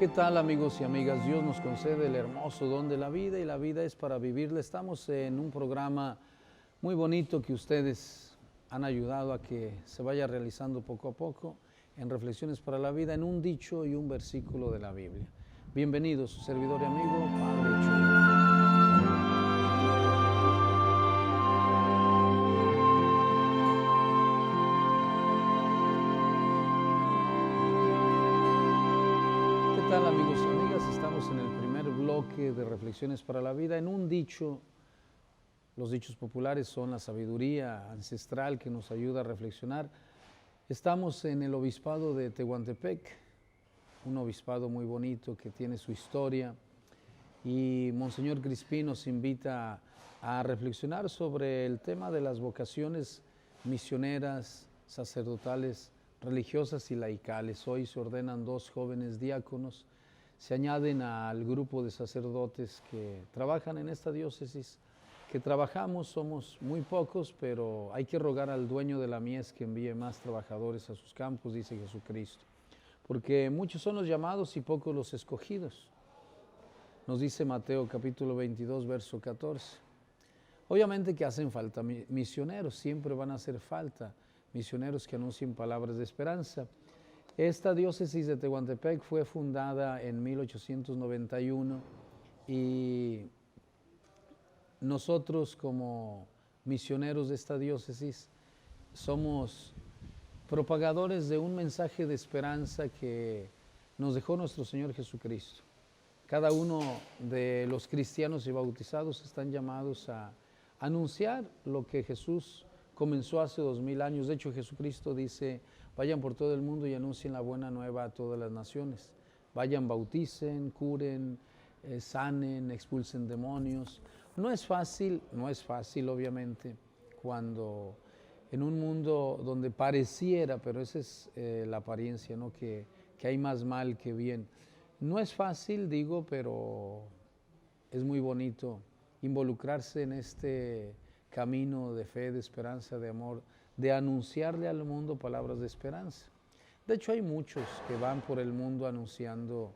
¿Qué tal, amigos y amigas? Dios nos concede el hermoso don de la vida y la vida es para vivirla. Estamos en un programa muy bonito que ustedes han ayudado a que se vaya realizando poco a poco en Reflexiones para la Vida, en un dicho y un versículo de la Biblia. Bienvenidos, su servidor y amigo, Padre Chuy. ¿Qué tal, amigos y amigas? Estamos en el primer bloque de Reflexiones para la Vida. En un dicho, los dichos populares son la sabiduría ancestral que nos ayuda a reflexionar. Estamos en el obispado de Tehuantepec, un obispado muy bonito que tiene su historia, y Monseñor Crispín nos invita a reflexionar sobre el tema de las vocaciones misioneras, sacerdotales, religiosas y laicales. Hoy se ordenan 2 jóvenes diáconos, se añaden al grupo de sacerdotes que trabajan en esta diócesis. Que trabajamos, somos muy pocos, pero hay que rogar al dueño de la mies que envíe más trabajadores a sus campos, dice Jesucristo. Porque muchos son los llamados y pocos los escogidos. Nos dice Mateo capítulo 22, verso 14. Obviamente que hacen falta misioneros, siempre van a hacer falta misioneros que anuncien palabras de esperanza. Esta diócesis de Tehuantepec fue fundada en 1891 y nosotros como misioneros de esta diócesis somos propagadores de un mensaje de esperanza que nos dejó nuestro Señor Jesucristo. Cada uno de los cristianos y bautizados están llamados a anunciar lo que Jesús comenzó hace 2000 años. De hecho, Jesucristo dice: vayan por todo el mundo y anuncien la buena nueva a todas las naciones. Vayan, bauticen, curen, sanen, expulsen demonios. No es fácil obviamente, cuando en un mundo donde pareciera, pero esa es la apariencia, ¿no? Que hay más mal que bien. No es fácil, digo, pero es muy bonito involucrarse en este camino de fe, de esperanza, de amor, de anunciarle al mundo palabras de esperanza. De hecho, hay muchos que van por el mundo anunciando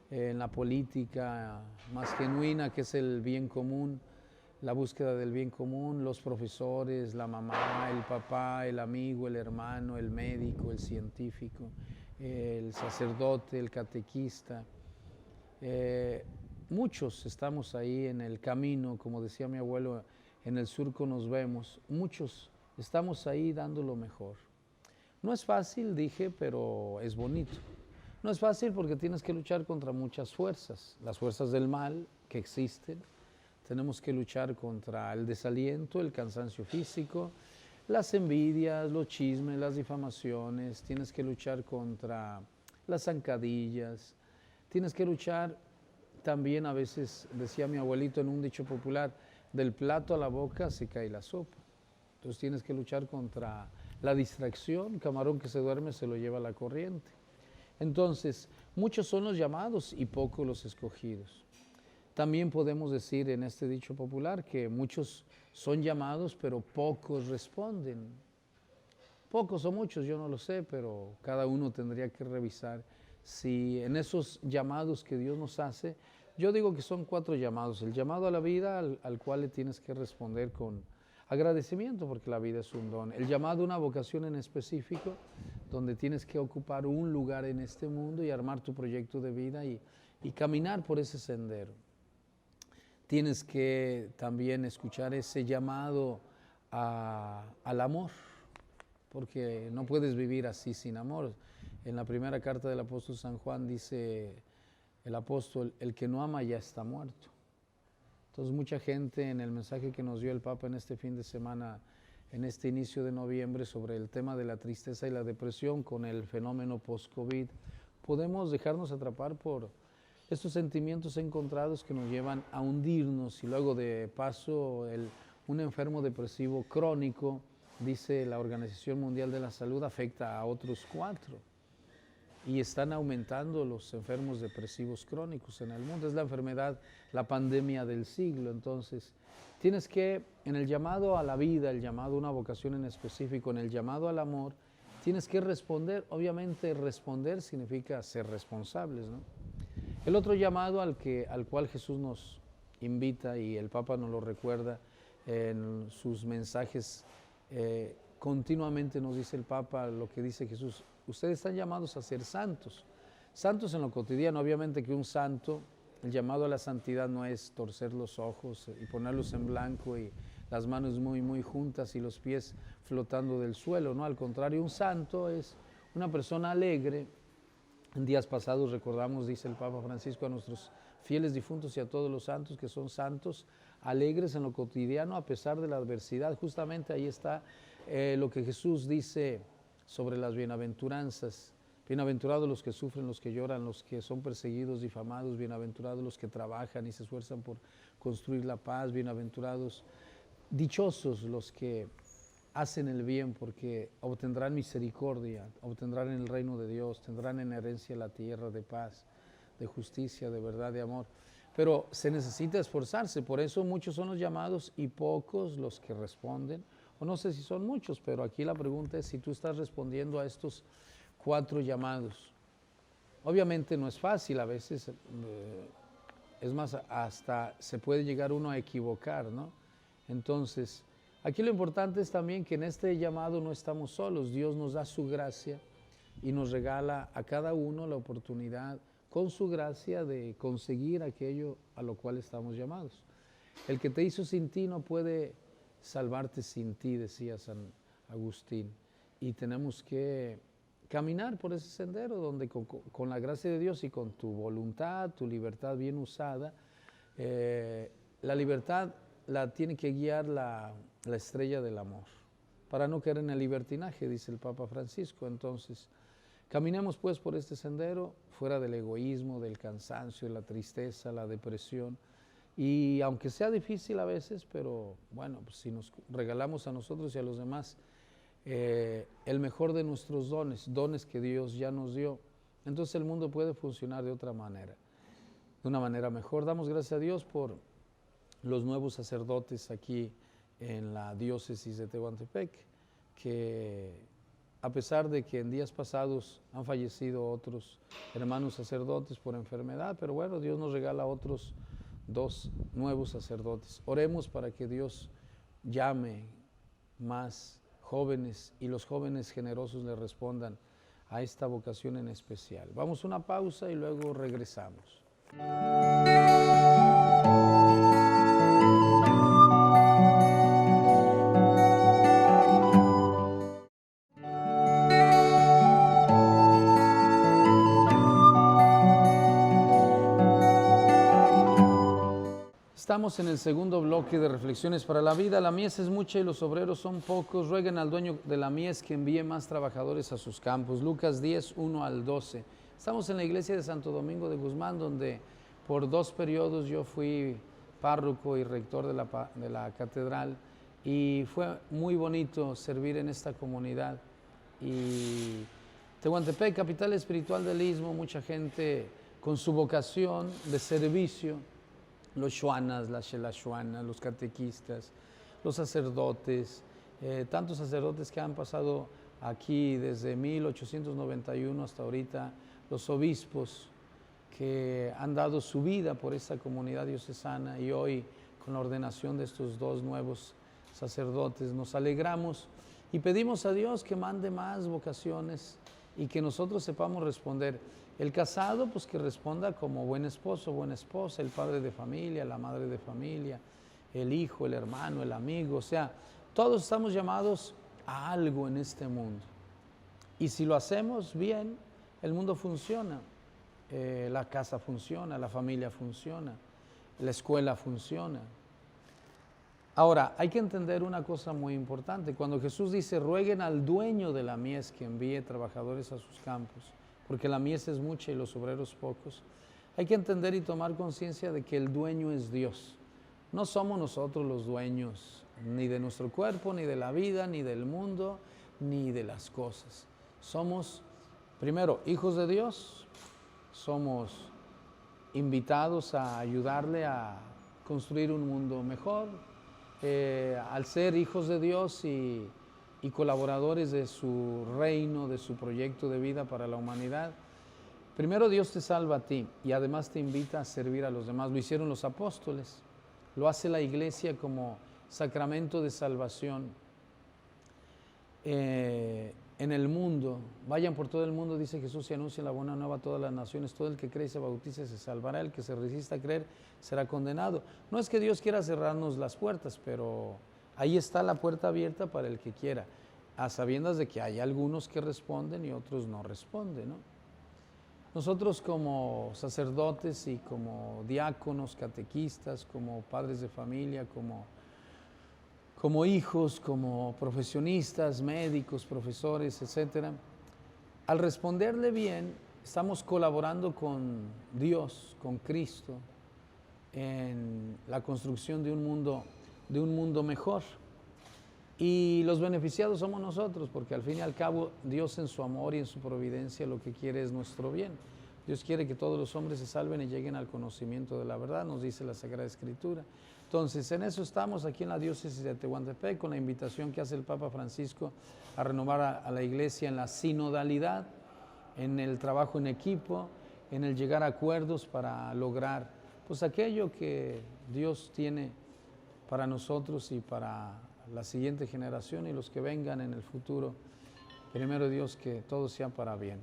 en la política más genuina, que es el bien común, la búsqueda del bien común, los profesores, la mamá, el papá, el amigo, el hermano, el médico, el científico, el sacerdote, el catequista. Muchos estamos ahí en el camino, como decía mi abuelo, en el surco nos vemos. Muchos estamos ahí dando lo mejor. No es fácil, dije, pero es bonito. No es fácil porque tienes que luchar contra muchas fuerzas, las fuerzas del mal que existen. Tenemos que luchar contra el desaliento, el cansancio físico, las envidias, los chismes, las difamaciones. Tienes que luchar contra las zancadillas. Tienes que luchar también, a veces, decía mi abuelito en un dicho popular, del plato a la boca se cae la sopa. Entonces tienes que luchar contra la distracción. Camarón que se duerme se lo lleva la corriente. Entonces, muchos son los llamados y pocos los escogidos. También podemos decir en este dicho popular que muchos son llamados, pero pocos responden. Pocos o muchos, yo no lo sé, pero cada uno tendría que revisar si en esos llamados que Dios nos hace, yo digo que son 4 llamados. El llamado a la vida, al cual le tienes que responder con agradecimiento, porque la vida es un don. El llamado a una vocación en específico, donde tienes que ocupar un lugar en este mundo y armar tu proyecto de vida y caminar por ese sendero. Tienes que también escuchar ese llamado al amor, porque no puedes vivir así sin amor. En la primera carta del apóstol San Juan dice el apóstol: el que no ama ya está muerto. Entonces mucha gente, en el mensaje que nos dio el Papa en este fin de semana, en este inicio de noviembre, sobre el tema de la tristeza y la depresión con el fenómeno post-COVID, podemos dejarnos atrapar por estos sentimientos encontrados que nos llevan a hundirnos, y luego de paso un enfermo depresivo crónico, dice la Organización Mundial de la Salud, afecta a otros 4 y están aumentando los enfermos depresivos crónicos en el mundo. Es la enfermedad, la pandemia del siglo. Entonces tienes que, en el llamado a la vida, el llamado a una vocación en específico, en el llamado al amor, tienes que responder. Obviamente responder significa ser responsables, ¿no? El otro llamado al cual Jesús nos invita, y el Papa nos lo recuerda en sus mensajes, continuamente nos dice el Papa lo que dice Jesús: ustedes están llamados a ser santos. Santos en lo cotidiano, obviamente que un santo, el llamado a la santidad no es torcer los ojos y ponerlos en blanco y las manos muy juntas y los pies flotando del suelo, no, al contrario, un santo es una persona alegre. En días pasados recordamos, dice el Papa Francisco, a nuestros fieles difuntos y a todos los santos que son santos, alegres en lo cotidiano a pesar de la adversidad. Justamente ahí está lo que Jesús dice sobre las bienaventuranzas. Bienaventurados los que sufren, los que lloran, los que son perseguidos, difamados, bienaventurados los que trabajan y se esfuerzan por construir la paz, bienaventurados, dichosos los que hacen el bien, porque obtendrán misericordia, obtendrán el reino de Dios, tendrán en herencia la tierra de paz, de justicia, de verdad, de amor. Pero se necesita esforzarse, por eso muchos son los llamados y pocos los que responden, o no sé si son muchos, pero aquí la pregunta es si tú estás respondiendo a estos 4 llamados. Obviamente no es fácil, a veces, es más, hasta se puede llegar uno a equivocar, ¿no? Entonces, aquí lo importante es también que en este llamado no estamos solos. Dios nos da su gracia y nos regala a cada uno la oportunidad, con su gracia, de conseguir aquello a lo cual estamos llamados. El que te hizo sin ti no puede salvarte sin ti, decía San Agustín. Y tenemos que caminar por ese sendero donde con la gracia de Dios y con tu voluntad, tu libertad bien usada, la libertad la tiene que guiar la estrella del amor, para no caer en el libertinaje, dice el Papa Francisco. Entonces, caminemos pues por este sendero, fuera del egoísmo, del cansancio, de la tristeza, la depresión, y aunque sea difícil a veces, pero bueno, pues si nos regalamos a nosotros y a los demás el mejor de nuestros dones que Dios ya nos dio, entonces el mundo puede funcionar de otra manera, de una manera mejor. Damos gracias a Dios por los nuevos sacerdotes aquí en la diócesis de Tehuantepec, que a pesar de que en días pasados han fallecido otros hermanos sacerdotes por enfermedad, pero bueno, Dios nos regala otros 2 nuevos sacerdotes. Oremos para que Dios llame más jóvenes y los jóvenes generosos le respondan a esta vocación en especial. Vamos a una pausa y luego regresamos. Estamos en el segundo bloque de Reflexiones para la Vida. La mies es mucha y los obreros son pocos. Rueguen al dueño de la mies que envíe más trabajadores a sus campos. Lucas 10, 1 al 12. Estamos en la iglesia de Santo Domingo de Guzmán, donde por 2 periodos yo fui párroco y rector de la catedral, y fue muy bonito servir en esta comunidad. Y Tehuantepec, capital espiritual del Istmo, mucha gente con su vocación de servicio, los xuanas, las xelaxuanas, los catequistas, los sacerdotes, tantos sacerdotes que han pasado aquí desde 1891 hasta ahorita, los obispos que han dado su vida por esta comunidad diocesana, y hoy con la ordenación de estos 2 nuevos sacerdotes nos alegramos y pedimos a Dios que mande más vocaciones y que nosotros sepamos responder. El casado, pues que responda como buen esposo, buena esposa, el padre de familia, la madre de familia, el hijo, el hermano, el amigo. O sea, todos estamos llamados a algo en este mundo. Y si lo hacemos bien, el mundo funciona. La casa funciona, la familia funciona, la escuela funciona. Ahora, hay que entender una cosa muy importante. Cuando Jesús dice, rueguen al dueño de la mies que envíe trabajadores a sus campos, porque la mies es mucha y los obreros pocos, hay que entender y tomar conciencia de que el dueño es Dios. No somos nosotros los dueños ni de nuestro cuerpo, ni de la vida, ni del mundo, ni de las cosas. Somos, primero, hijos de Dios, somos invitados a ayudarle a construir un mundo mejor. Al ser hijos de Dios y colaboradores de su reino, de su proyecto de vida para la humanidad, Primero Dios te salva a ti y además te invita a servir a los demás. Lo hicieron los apóstoles, lo hace la iglesia como sacramento de salvación en el mundo. Vayan por todo el mundo, dice Jesús, y anuncien la buena nueva a todas las naciones. Todo el que cree y se bautice se salvará, el que se resista a creer será condenado. No es que Dios quiera cerrarnos las puertas, pero ahí está la puerta abierta para el que quiera, a sabiendas de que hay algunos que responden y otros no responden, ¿no? Nosotros como sacerdotes y como diáconos, catequistas, como padres de familia, como hijos, como profesionistas, médicos, profesores, etcétera, al responderle bien, estamos colaborando con Dios, con Cristo, en la construcción de un mundo mejor. Y los beneficiados somos nosotros, porque al fin y al cabo Dios en su amor y en su providencia lo que quiere es nuestro bien. Dios quiere que todos los hombres se salven y lleguen al conocimiento de la verdad, nos dice la Sagrada Escritura. Entonces, en eso estamos aquí en la diócesis de Tehuantepec, con la invitación que hace el Papa Francisco a renovar a la iglesia en la sinodalidad, en el trabajo en equipo, en el llegar a acuerdos para lograr pues aquello que Dios tiene para nosotros y para la siguiente generación y los que vengan en el futuro. Primero Dios, que todo sea para bien.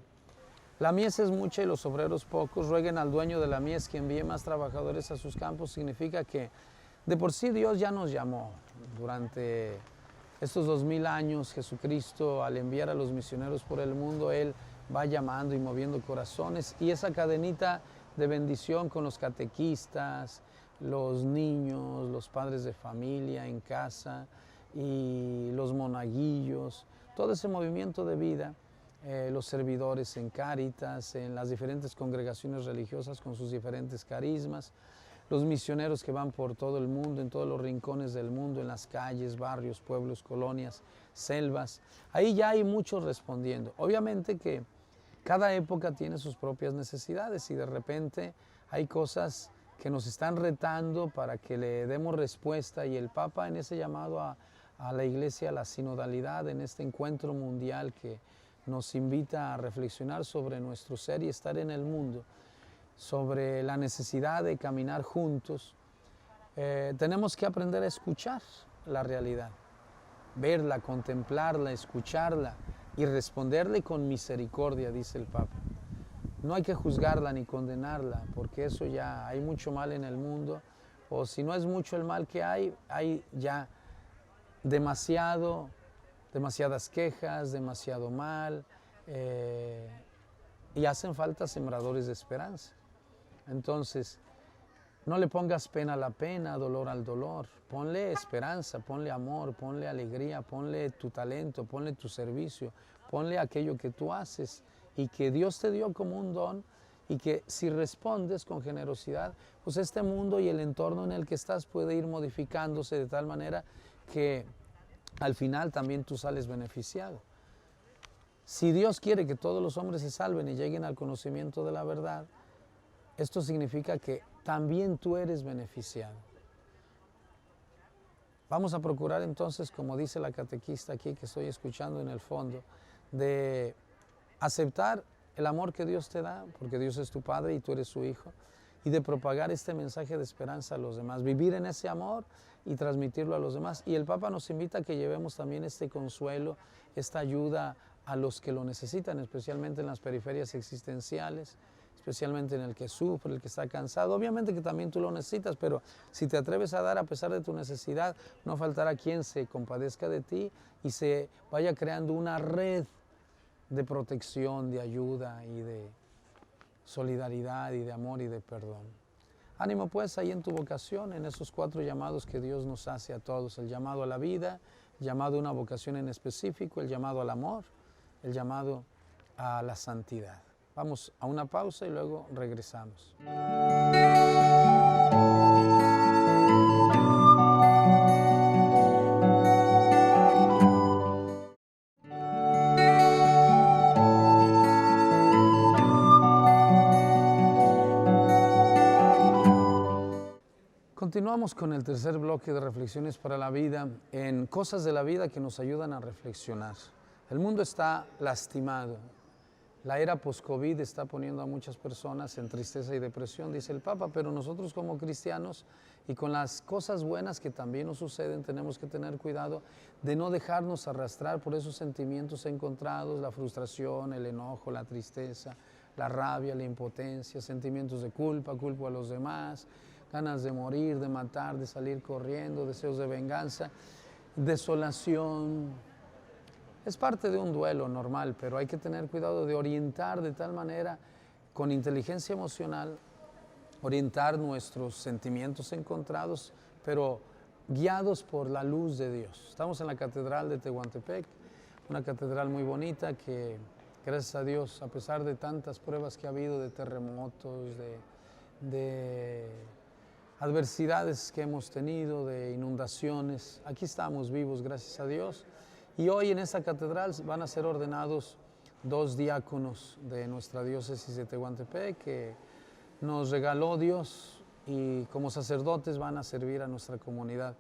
La mies es mucha y los obreros pocos. Rueguen al dueño de la mies que envíe más trabajadores a sus campos. Significa que de por sí Dios ya nos llamó. Durante estos 2000 años, Jesucristo, al enviar a los misioneros por el mundo, Él va llamando y moviendo corazones. Y esa cadenita de bendición con los catequistas, los niños, los padres de familia en casa y los monaguillos, todo ese movimiento de vida, los servidores en Cáritas, en las diferentes congregaciones religiosas con sus diferentes carismas, los misioneros que van por todo el mundo, en todos los rincones del mundo, en las calles, barrios, pueblos, colonias, selvas. Ahí ya hay muchos respondiendo. Obviamente que cada época tiene sus propias necesidades y de repente hay cosas que nos están retando para que le demos respuesta, y el Papa en ese llamado a la Iglesia a la sinodalidad, en este encuentro mundial que nos invita a reflexionar sobre nuestro ser y estar en el mundo, sobre la necesidad de caminar juntos, tenemos que aprender a escuchar la realidad, verla, contemplarla, escucharla y responderle con misericordia, dice el Papa. No hay que juzgarla ni condenarla, porque eso ya hay mucho mal en el mundo, o si no es mucho el mal que hay ya demasiadas quejas, demasiado mal, y hacen falta sembradores de esperanza. Entonces, no le pongas pena a la pena, dolor al dolor. Ponle esperanza, ponle amor, ponle alegría, ponle tu talento, ponle tu servicio, ponle aquello que tú haces y que Dios te dio como un don, y que si respondes con generosidad, pues este mundo y el entorno en el que estás puede ir modificándose de tal manera que al final también tú sales beneficiado. Si Dios quiere que todos los hombres se salven y lleguen al conocimiento de la verdad, esto significa que también tú eres beneficiado. Vamos a procurar entonces, como dice la catequista aquí que estoy escuchando en el fondo, de aceptar el amor que Dios te da, porque Dios es tu Padre y tú eres su Hijo, y de propagar este mensaje de esperanza a los demás, vivir en ese amor y transmitirlo a los demás. Y el Papa nos invita a que llevemos también este consuelo, esta ayuda a los que lo necesitan, especialmente en las periferias existenciales, especialmente en el que sufre, el que está cansado. Obviamente que también tú lo necesitas, pero si te atreves a dar a pesar de tu necesidad, no faltará quien se compadezca de ti y se vaya creando una red de protección, de ayuda y de solidaridad y de amor y de perdón. Ánimo pues ahí en tu vocación, en esos 4 llamados que Dios nos hace a todos: el llamado a la vida, el llamado a una vocación en específico, el llamado al amor, el llamado a la santidad. Vamos a una pausa y luego regresamos. Continuamos con el tercer bloque de reflexiones para la vida, en cosas de la vida que nos ayudan a reflexionar. El mundo está lastimado La era post-COVID está poniendo a muchas personas en tristeza y depresión, dice el Papa, pero nosotros como cristianos y con las cosas buenas que también nos suceden, tenemos que tener cuidado de no dejarnos arrastrar por esos sentimientos encontrados, la frustración, el enojo, la tristeza, la rabia, la impotencia, sentimientos de culpa, culpo a los demás, ganas de morir, de matar, de salir corriendo, deseos de venganza, desolación. Es parte de un duelo normal, pero hay que tener cuidado de orientar de tal manera, con inteligencia emocional, orientar nuestros sentimientos encontrados, pero guiados por la luz de Dios. Estamos en la Catedral de Tehuantepec, una catedral muy bonita que, gracias a Dios, a pesar de tantas pruebas que ha habido, de terremotos, de adversidades que hemos tenido, de inundaciones, aquí estamos vivos, gracias a Dios. Y hoy en esta catedral van a ser ordenados 2 diáconos de nuestra diócesis de Tehuantepec que nos regaló Dios y como sacerdotes van a servir a nuestra comunidad.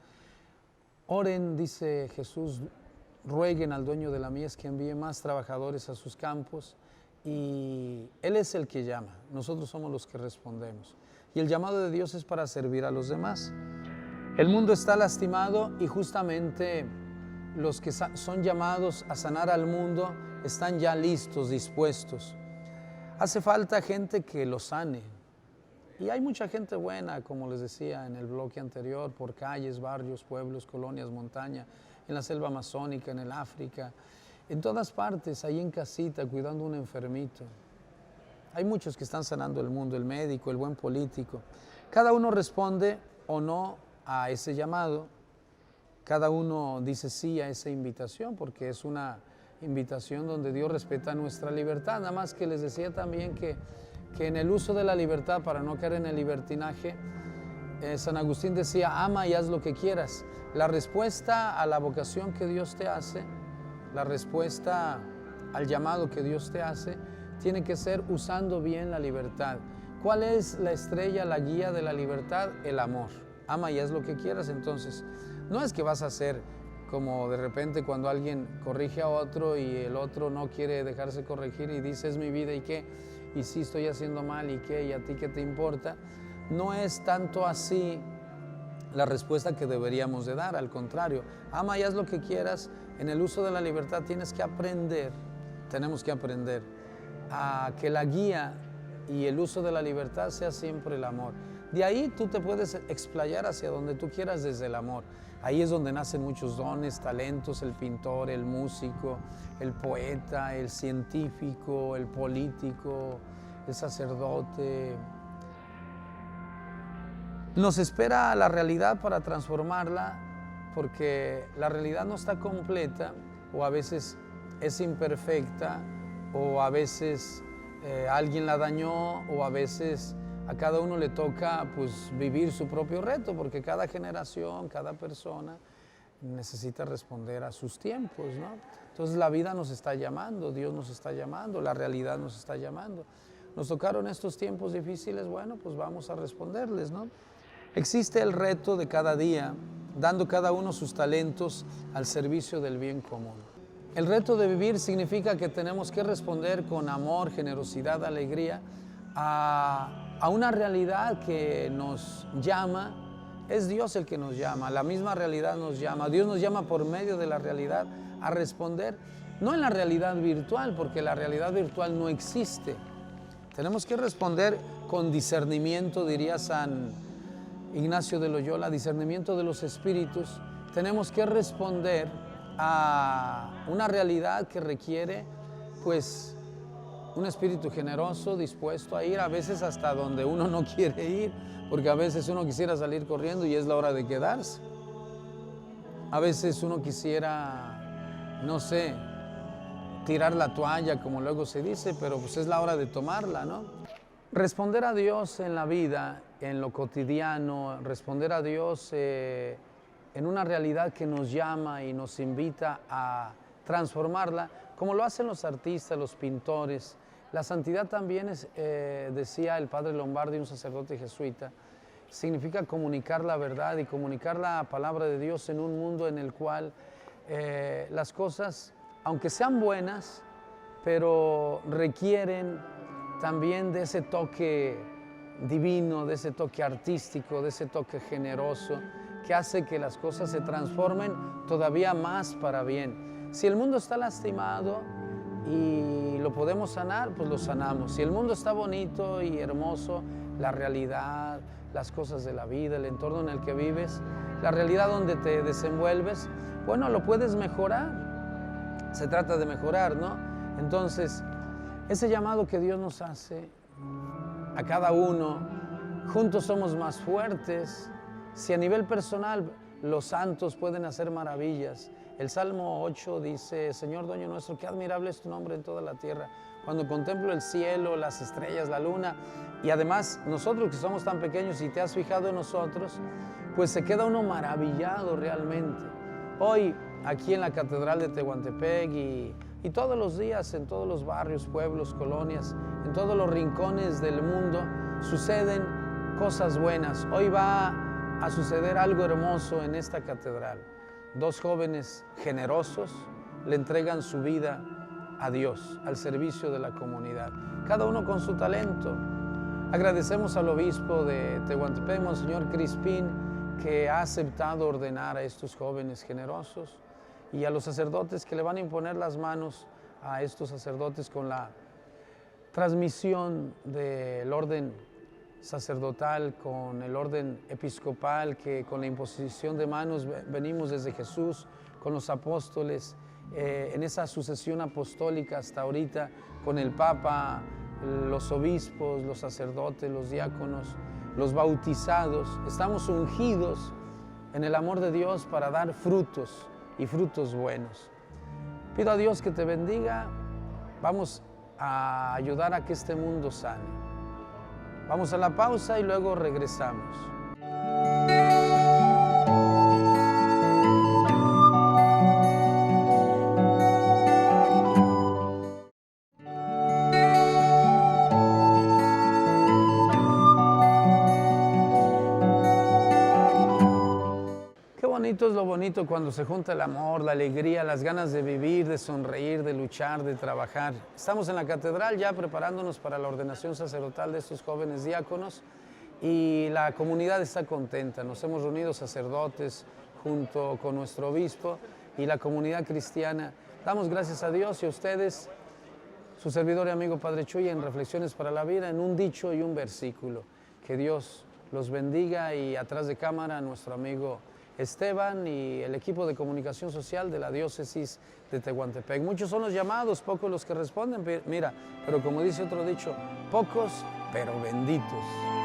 Oren, dice Jesús, rueguen al dueño de la mies que envíe más trabajadores a sus campos y Él es el que llama, nosotros somos los que respondemos. Y el llamado de Dios es para servir a los demás. El mundo está lastimado y justamente los que son llamados a sanar al mundo están ya listos, dispuestos. Hace falta gente que los sane. Y hay mucha gente buena, como les decía en el bloque anterior, por calles, barrios, pueblos, colonias, montaña, en la selva amazónica, en el África, en todas partes, ahí en casita, cuidando a un enfermito. Hay muchos que están sanando el mundo, el médico, el buen político. Cada uno responde o no a ese llamado. Cada uno dice sí a esa invitación porque es una invitación donde Dios respeta nuestra libertad. Nada más que les decía también que en el uso de la libertad, para no caer en el libertinaje, San Agustín decía, ama y haz lo que quieras. La respuesta a la vocación que Dios te hace, la respuesta al llamado que Dios te hace, tiene que ser usando bien la libertad. ¿Cuál es la estrella, la guía de la libertad? El amor. Ama y haz lo que quieras, entonces. No es que vas a hacer como de repente cuando alguien corrige a otro y el otro no quiere dejarse corregir y dice, es mi vida y qué, y sí estoy haciendo mal y qué, y a ti qué te importa. No es tanto así la respuesta que deberíamos de dar, al contrario, ama y haz lo que quieras. En el uso de la libertad tienes que aprender, tenemos que aprender a que la guía y el uso de la libertad sea siempre el amor. De ahí tú te puedes explayar hacia donde tú quieras desde el amor. Ahí es donde nacen muchos dones, talentos, el pintor, el músico, el poeta, el científico, el político, el sacerdote. Nos espera la realidad para transformarla, porque la realidad no está completa, o a veces es imperfecta, o a veces alguien la dañó, o a veces a cada uno le toca pues vivir su propio reto, porque cada generación, cada persona necesita responder a sus tiempos, ¿no? Entonces la vida nos está llamando, Dios nos está llamando, la realidad nos está llamando. Nos tocaron estos tiempos difíciles, bueno, pues vamos a responderles, ¿no? Existe el reto de cada día, dando cada uno sus talentos al servicio del bien común. El reto de vivir significa que tenemos que responder con amor, generosidad, alegría a una realidad que nos llama. Es Dios el que nos llama, la misma realidad nos llama. Dios nos llama por medio de la realidad a responder, no en la realidad virtual, porque la realidad virtual no existe. Tenemos que responder con discernimiento, diría San Ignacio de Loyola, discernimiento de los espíritus. Tenemos que responder a una realidad que requiere, pues, un espíritu generoso, dispuesto a ir a veces hasta donde uno no quiere ir, porque a veces uno quisiera salir corriendo y es la hora de quedarse. A veces uno quisiera, no sé, tirar la toalla, como luego se dice, pero pues es la hora de tomarla, ¿no? Responder a Dios en la vida, en lo cotidiano, responder a Dios en una realidad que nos llama y nos invita a transformarla, como lo hacen los artistas, los pintores. La santidad también es, decía el padre Lombardi, un sacerdote jesuita, significa comunicar la verdad y comunicar la palabra de Dios en un mundo en el cual las cosas, aunque sean buenas, pero requieren también de ese toque divino, de ese toque artístico, de ese toque generoso, que hace que las cosas se transformen todavía más para bien. Si el mundo está lastimado y lo podemos sanar, pues lo sanamos. Si el mundo está bonito y hermoso, la realidad, las cosas de la vida, el entorno en el que vives, la realidad donde te desenvuelves, bueno, lo puedes mejorar. Se trata de mejorar, ¿no? Entonces, ese llamado que Dios nos hace a cada uno, juntos somos más fuertes. Si a nivel personal los santos pueden hacer maravillas. El Salmo 8 dice: Señor dueño nuestro, qué admirable es tu nombre en toda la tierra. Cuando contemplo el cielo, las estrellas, la luna, y además nosotros que somos tan pequeños y te has fijado en nosotros, pues se queda uno maravillado realmente. Hoy aquí en la Catedral de Tehuantepec y todos los días en todos los barrios, pueblos, colonias, en todos los rincones del mundo suceden cosas buenas. Hoy va a suceder algo hermoso en esta catedral. Dos jóvenes generosos le entregan su vida a Dios, al servicio de la comunidad, cada uno con su talento. Agradecemos al obispo de Tehuantepec, Monseñor Crispín, que ha aceptado ordenar a estos jóvenes generosos, y a los sacerdotes que le van a imponer las manos a estos sacerdotes con la transmisión del orden sacerdotal, con el orden episcopal, que con la imposición de manos venimos desde Jesús, con los apóstoles, en esa sucesión apostólica hasta ahorita, con el Papa, los obispos, los sacerdotes, los diáconos, los bautizados. Estamos ungidos en el amor de Dios para dar frutos y frutos buenos. Pido a Dios que te bendiga. Vamos a ayudar a que este mundo sane. Vamos a la pausa y luego regresamos. Qué bonito es lo bonito cuando se junta el amor, la alegría, las ganas de vivir, de sonreír, de luchar, de trabajar. Estamos en la catedral ya preparándonos para la ordenación sacerdotal de estos jóvenes diáconos y la comunidad está contenta. Nos hemos reunido sacerdotes junto con nuestro obispo y la comunidad cristiana. Damos gracias a Dios y a ustedes, su servidor y amigo Padre Chuy, en Reflexiones para la Vida, en un dicho y un versículo. Que Dios los bendiga, y atrás de cámara nuestro amigo Esteban y el equipo de comunicación social de la diócesis de Tehuantepec. Muchos son los llamados, pocos los que responden. Mira, pero como dice otro dicho, pocos pero benditos.